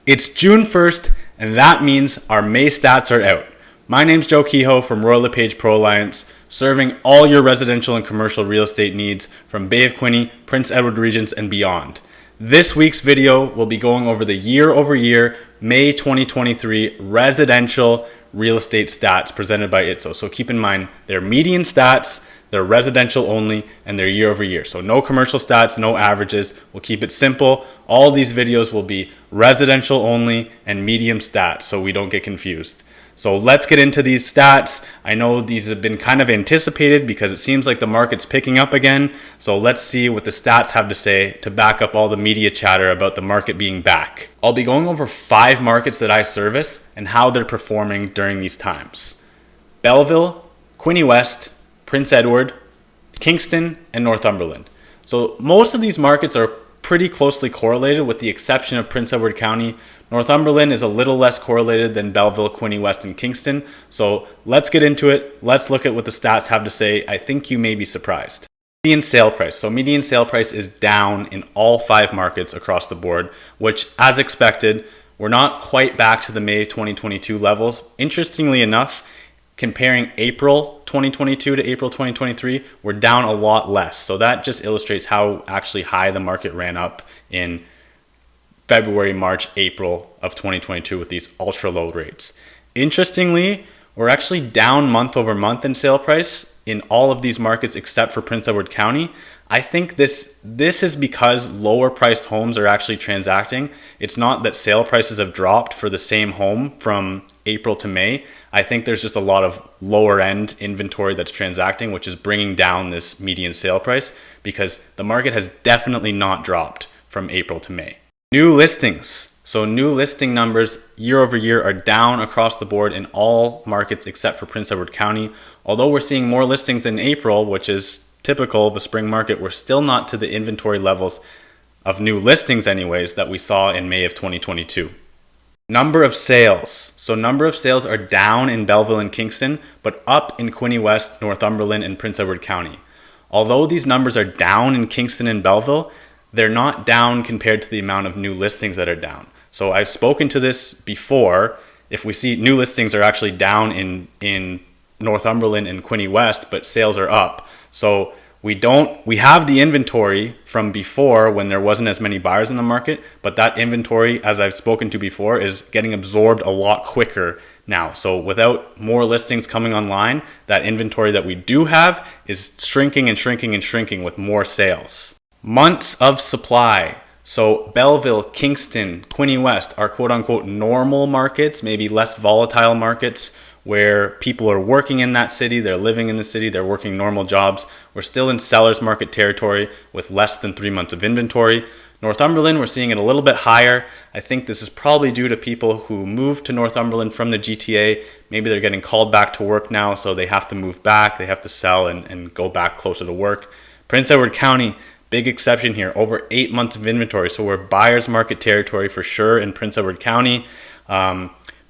It's June 1st, and that means our May stats are out. My name's Joe Kehoe from LePage ProAlliance, serving all your residential and commercial real estate needs from Bay of Quinte, Prince Edward regions, and beyond. This week's video will be going over the year-over-year May 2023 residential real estate stats presented by ITSO. So keep in mind, they're median stats, they're residential only, and they're year-over-year. So no commercial stats, no averages. We'll keep it simple. All these videos will be residential only and medium stats, so we don't get confused. So let's get into these stats. I know these have been kind of anticipated because it seems like the market's picking up again. So let's see what the stats have to say to back up all the media chatter about the market being back. I'll be going over 5 markets that I service and how they're performing during these times. Belleville, Quinte West, Prince Edward, Kingston, and Northumberland. So most of these markets are pretty closely correlated with the exception of Prince Edward County. Northumberland is a little less correlated than Belleville, Quinte West, and Kingston. So let's get into it. Let's look at what the stats have to say. I think you may be surprised. Median sale price. So median sale price is down in all 5 markets across the board, which as expected, we're not quite back to the May 2022 levels. Interestingly enough, comparing April 2022 to April 2023, we're down a lot less. So that just illustrates how actually high the market ran up in February, March, April of 2022 with these ultra low rates. Interestingly, we're actually down month over month in sale price in all of these markets except for Prince Edward County. I think this is because lower priced homes are actually transacting. It's not that sale prices have dropped for the same home from April to May. I think there's just a lot of lower end inventory that's transacting, which is bringing down this median sale price because the market has definitely not dropped from April to May. New listings. So new listing numbers year over year are down across the board in all markets except for Prince Edward County. Although we're seeing more listings in April, which is typical of a spring market, we're still not to the inventory levels of new listings anyways that we saw in May of 2022. Number of sales. So number of sales are down in Belleville and Kingston, but up in Quinte West, Northumberland, and Prince Edward County. Although these numbers are down in Kingston and Belleville, they're not down compared to the amount of new listings that are down. So I've spoken to this before. If we see new listings are actually down in Northumberland and Quinte West, but sales are up. So we have the inventory from before when there wasn't as many buyers in the market, but that inventory, as I've spoken to before, is getting absorbed a lot quicker now. So without more listings coming online, that inventory that we do have is shrinking and shrinking and shrinking with more sales. Months of supply. So Belleville, Kingston, Quinte West are quote unquote normal markets, maybe less volatile markets where people are working in that city, they're living in the city, they're working normal jobs. We're still in seller's market territory with less than 3 months of inventory. Northumberland, we're seeing it a little bit higher. I think this is probably due to people who moved to Northumberland from the GTA. Maybe they're getting called back to work now, so they have to move back, they have to sell and go back closer to work. Prince Edward County, big exception here, over 8 months of inventory. So we're buyer's market territory for sure in Prince Edward County.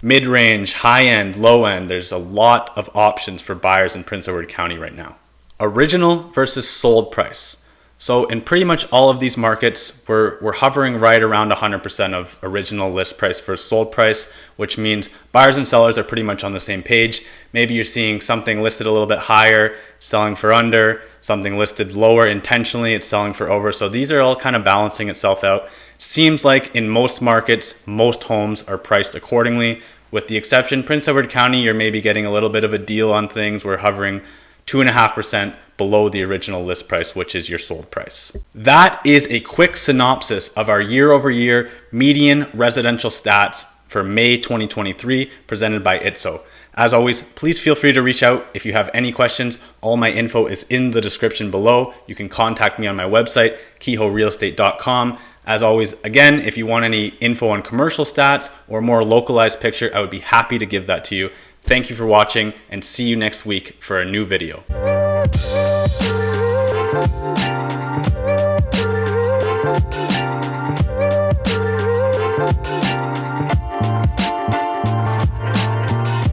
Mid-range, high-end, low-end, there's a lot of options for buyers in Prince Edward County right now. Original versus sold price. So in pretty much all of these markets, we're hovering right around 100% of original list price versus sold price, which means buyers and sellers are pretty much on the same page. Maybe you're seeing something listed a little bit higher, selling for under, something listed lower intentionally, it's selling for over. So these are all kind of balancing itself out. Seems like in most markets, most homes are priced accordingly. With the exception, Prince Edward County, you're maybe getting a little bit of a deal on things. We're hovering 2.5% below the original list price, which is your sold price. That is a quick synopsis of our year-over-year median residential stats for May 2023 presented by ITSO. As always, please feel free to reach out if you have any questions. All my info is in the description below. You can contact me on my website, kehoerealestate.com. As always, again, if you want any info on commercial stats or more localized picture, I would be happy to give that to you. Thank you for watching and see you next week for a new video.